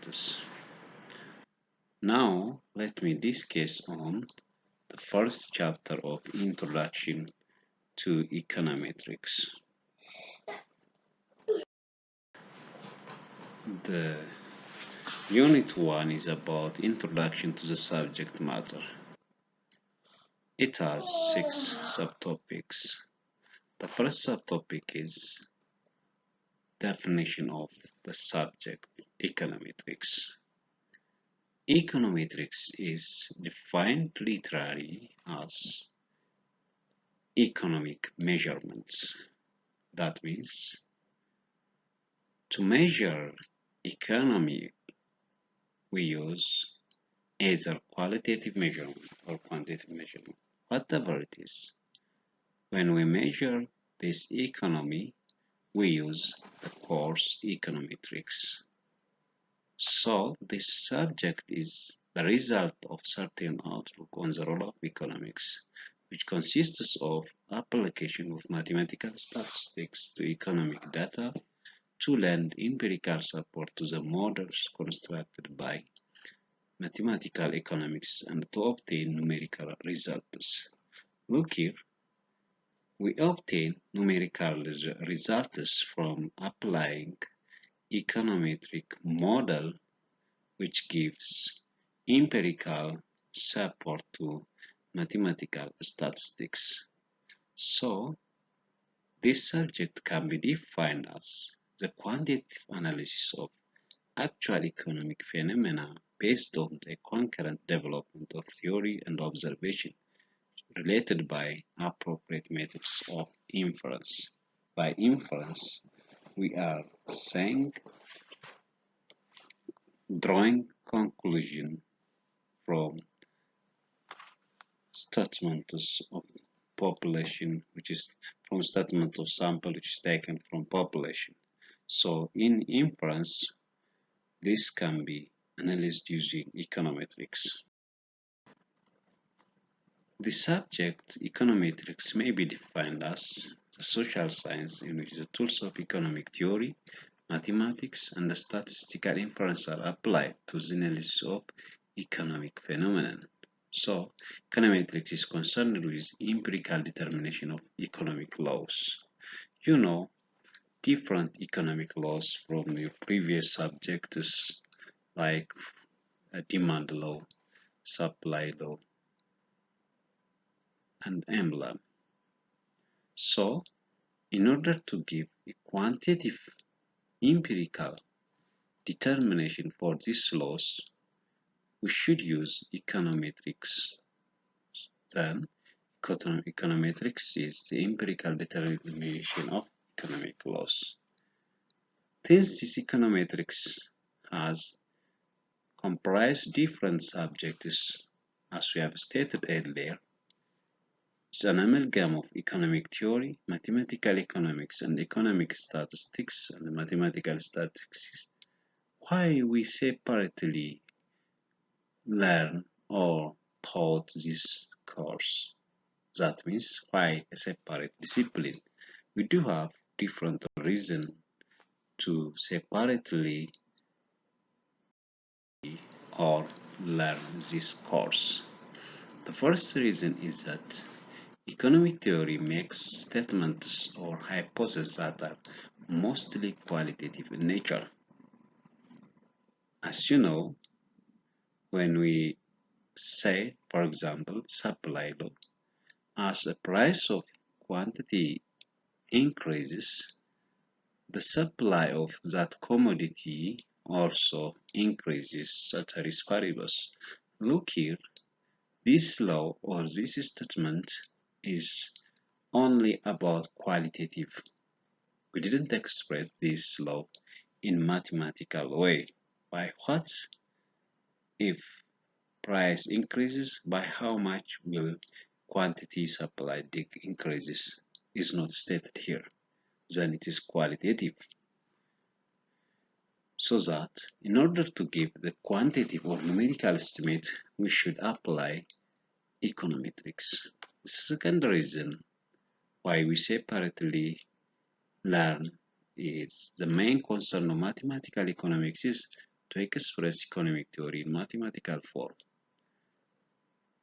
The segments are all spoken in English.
fundamentals. Now let me discuss on the first chapter of Introduction to Econometrics. The Unit 1 is about Introduction to the subject matter. It has 6 subtopics. The first subtopic is definition of the subject, econometrics. Econometrics is defined literally as economic measurements. That means to measure economy, we use either qualitative measurement or quantitative measurement, whatever it is. When we measure this economy, we use the course econometrics. So this subject is the result of certain outlook on the role of economics, which consists of application of mathematical statistics to economic data to lend empirical support to the models constructed by mathematical economics and to obtain numerical results. Look here. We obtain numerical results from applying econometric model which gives empirical support to mathematical statistics. So, this subject can be defined as the quantitative analysis of actual economic phenomena based on the concurrent development of theory and observation related by appropriate methods of inference. By inference, we are saying drawing conclusion from statements of population, which is from statement of sample which is taken from population. So in inference, this can be analyzed using econometrics. The subject econometrics may be defined as the social science in which the tools of economic theory, mathematics, and the statistical inference are applied to the analysis of economic phenomena. So, econometrics is concerned with empirical determination of economic laws. You know different economic laws from your previous subjects like demand law, supply law, and emblem. So, in order to give a quantitative empirical determination for these laws, we should use econometrics. Then, econometrics is the empirical determination of economic laws. Since this econometrics has comprised different subjects, as we have stated earlier, it's an amalgam of economic theory, mathematical economics, and economic statistics and mathematical statistics. Why we separately learn or taught this course? That means why a separate discipline? We do have different reasons to separately or learn this course. The first reason is that economic theory makes statements or hypotheses that are mostly qualitative in nature. As you know, when we say, for example, supply law, as the price of quantity increases, the supply of that commodity also increases, ceteris paribus. Look here, this law or this statement is only about qualitative. We didn't express this law in mathematical way. By what? If price increases, by how much will quantity supplied increases? Is not stated here. Then it is qualitative. So that in order to give the quantitative or numerical estimate, we should apply econometrics. The second reason why we separately learn is the main concern of mathematical economics is to express economic theory in mathematical form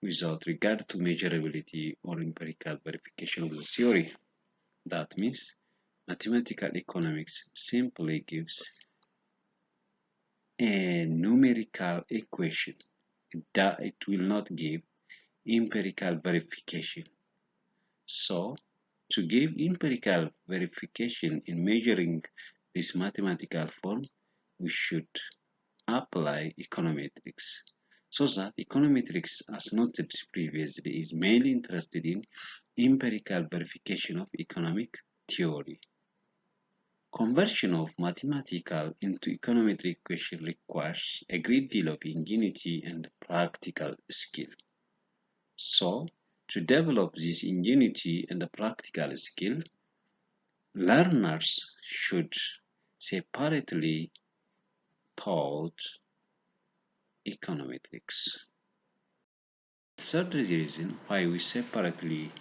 without regard to measurability or empirical verification of the theory. That means mathematical economics simply gives a numerical equation that it will not give empirical verification. So, to give empirical verification in measuring this mathematical form, we should apply econometrics. So that econometrics, as noted previously, is mainly interested in empirical verification of economic theory. Conversion of mathematical into econometric equation requires a great deal of ingenuity and practical skill. So, to develop this ingenuity and the practical skill, learners should separately taught econometrics. The third reason why we separately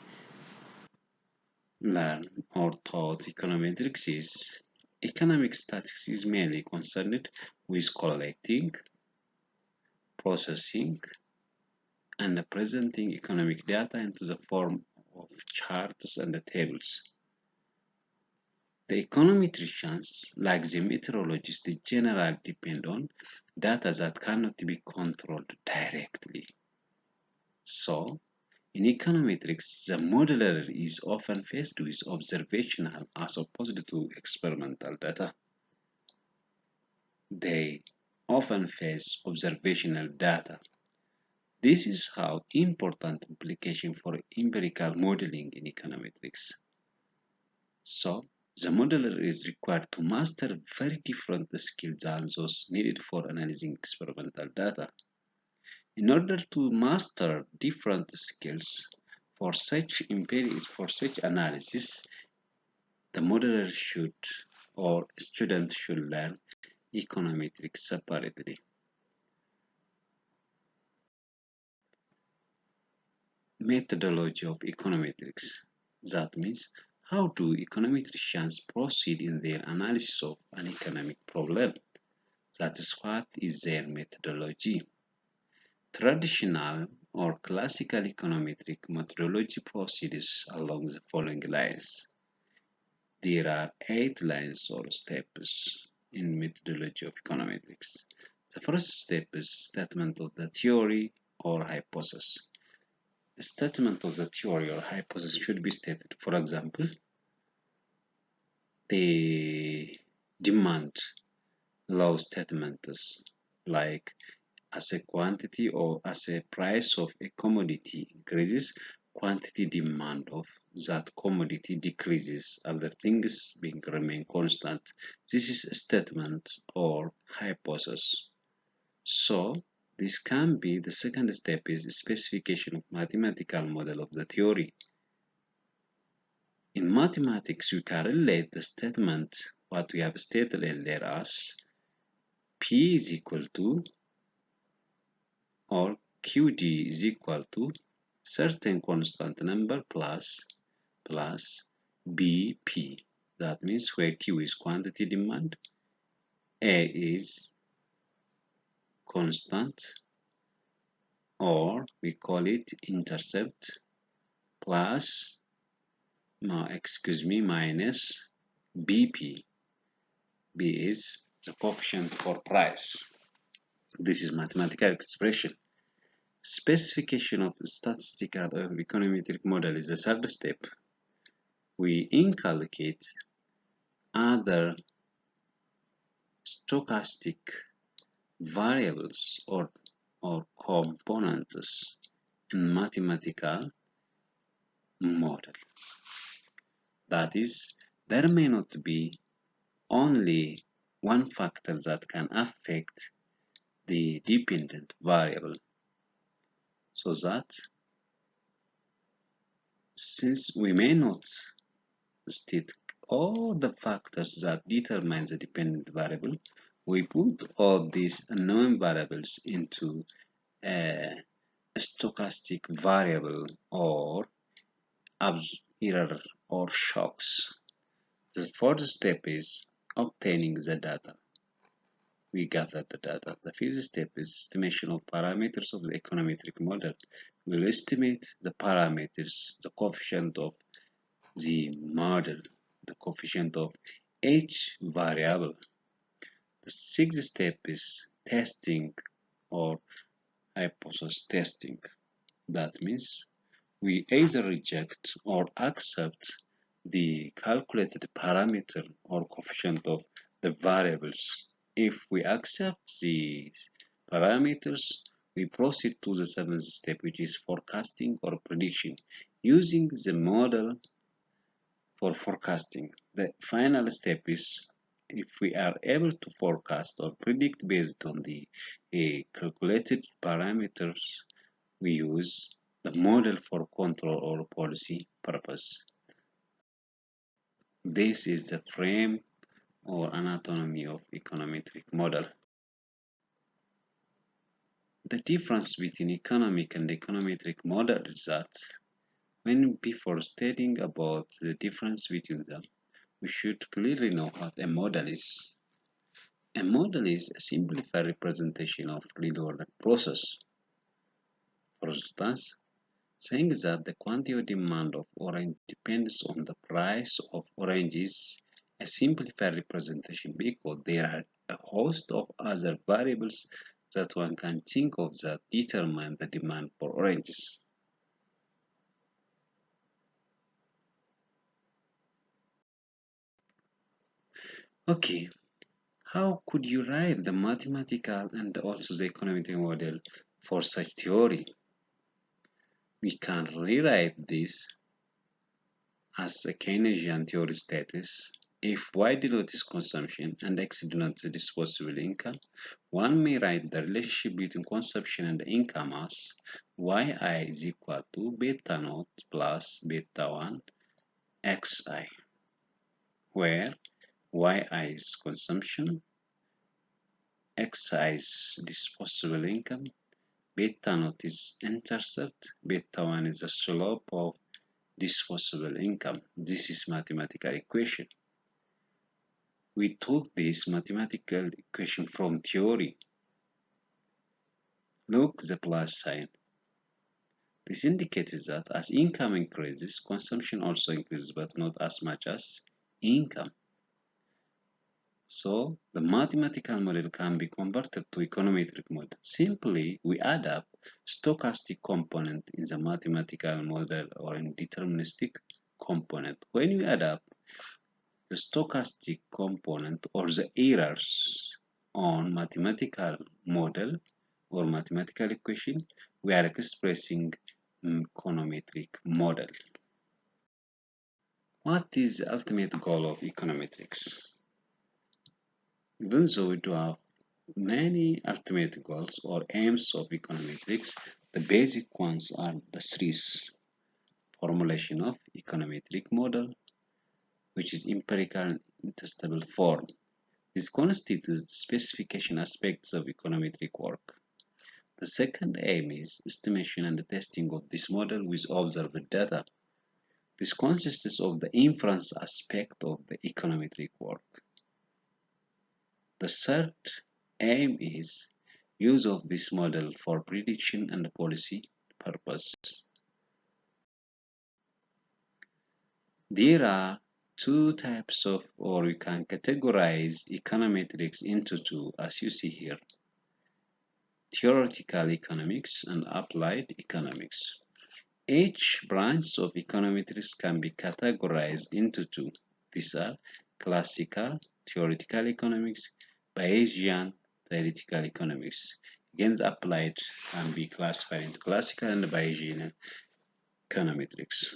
learn or taught econometrics is economic statistics is mainly concerned with collecting, processing, and presenting economic data into the form of charts and tables. The econometricians, like the meteorologists, generally depend on data that cannot be controlled directly. So, in econometrics, the modeler is often faced with observational as opposed to experimental data. They often face observational data. This is how important implication for empirical modeling in econometrics. So, the modeler is required to master very different skills than those needed for analyzing experimental data. In order to master different skills for such analysis, the modeler should or student should learn econometrics separately. Methodology of econometrics. That means how do econometricians proceed in their analysis of an economic problem? That is what is their methodology. Traditional or classical econometric methodology proceeds along the following lines. There are 8 lines or steps in methodology of econometrics. The first step is statement of the theory or hypothesis. A statement of the theory or hypothesis should be stated. For example, the demand law statements like as a quantity or as a price of a commodity increases, quantity demand of that commodity decreases, other things being remain constant. This is a statement or hypothesis. So this can be the second step is specification of mathematical model of the theory. In mathematics, we can relate the statement what we have stated earlier as P is equal to or QD is equal to certain constant number plus BP. That means where Q is quantity demand, A is constant, or we call it intercept, plus minus BP. B is the coefficient for price. This is mathematical expression. Specification of statistical or econometric model is the third step. We inculcate other stochastic variables or components in mathematical model. That is, there may not be only one factor that can affect the dependent variable, so that since we may not state all the factors that determine the dependent variable, we put all these unknown variables into a stochastic variable or error or shocks. The fourth step is obtaining the data. we gather the data. The fifth step is estimation of parameters of the econometric model. We'll estimate the parameters, the coefficient of the model, the coefficient of each variable. The sixth step is testing or hypothesis testing. That means we either reject or accept the calculated parameter or coefficient of the variables. If we accept these parameters, we proceed to the seventh step, which is forecasting or prediction, using the model for forecasting. The final step is if we are able to forecast or predict based on the calculated parameters, we use the model for control or policy purpose. This is the frame or anatomy of econometric model. The difference between economic and econometric model is that before stating about the difference between them, we should clearly know what a model is. A model is a simplified representation of real-world process. For instance, saying that the quantity or demand of orange depends on the price of oranges, a simplified representation because there are a host of other variables that one can think of that determine the demand for oranges. Okay, how could you write the mathematical and also the economic model for such theory? We can rewrite this as a Keynesian theory status. If Y denotes consumption and X denotes disposable income, one may write the relationship between consumption and income as Yi is equal to beta naught plus beta 1 Xi, where Yi is consumption, Xi is disposable income, beta naught is intercept, beta 1 is the slope of disposable income. This is mathematical equation. We took this mathematical equation from theory. Look the plus sign. This indicates that as income increases, consumption also increases, but not as much as income. So the mathematical model can be converted to econometric model. Simply, we add up stochastic component in the mathematical model or in deterministic component. When we add up the stochastic component or the errors on mathematical model or mathematical equation, we are expressing econometric model. What is the ultimate goal of econometrics? Even though we do have many ultimate goals or aims of econometrics, the basic ones are the three: formulation of econometric model, which is empirical in testable form. This constitutes the specification aspects of econometric work. The second aim is estimation and testing of this model with observed data. This consists of the inference aspect of the econometric work. The third aim is use of this model for prediction and policy purpose. There are two types of, or we can categorize econometrics into two, as you see here: theoretical economics and applied economics. Each branch of econometrics can be categorized into two. These are classical theoretical economics, Bayesian theoretical economics. Again, the applied can be classified into classical and Bayesian econometrics.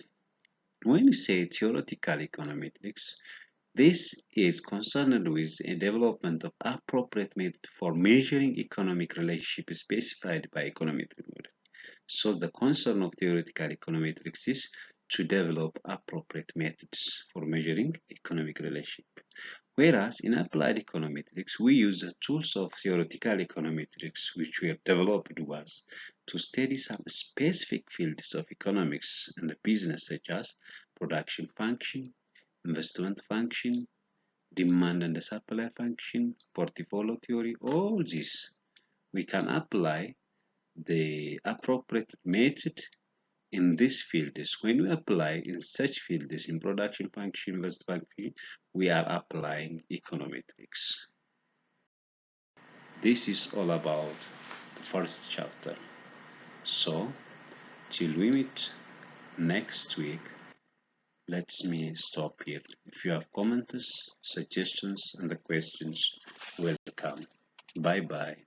When you say theoretical econometrics, this is concerned with a development of appropriate method for measuring economic relationship specified by econometric model. So the concern of theoretical econometrics is to develop appropriate methods for measuring economic relationship. Whereas in applied econometrics, we use the tools of theoretical econometrics, which were developed was to study some specific fields of economics and business, such as production function, investment function, demand and the supply function, portfolio theory, all this. We can apply the appropriate method in these fields. When we apply in such fields, in production function, versus function, we are applying econometrics. This is all about the first chapter. So, till we meet next week, let me stop here. If you have comments, suggestions, and the questions, welcome. Bye bye.